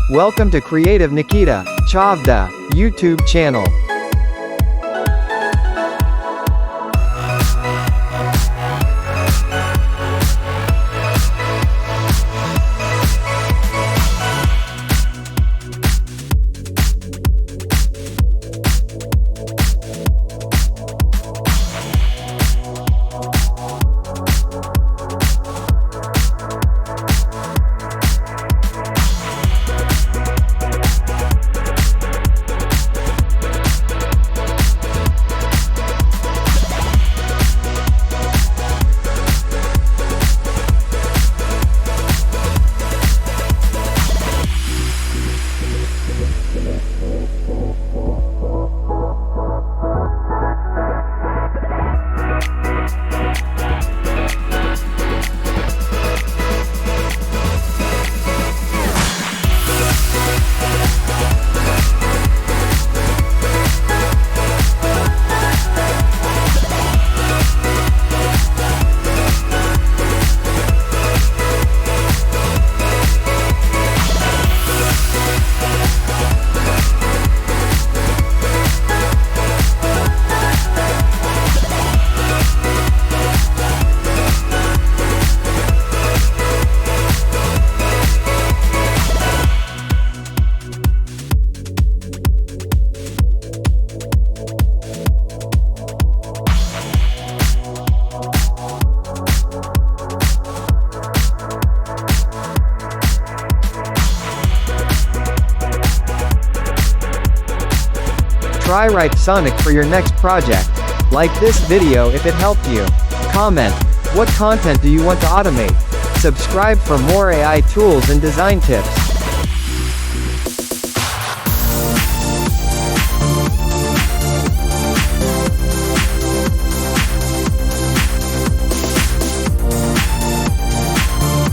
Welcome to Creative Nikita Chavda YouTube channel. Try Writesonic for your next project. Like this video if it helped you. Comment, what content do you want to automate? Subscribe for more AI tools and design tips.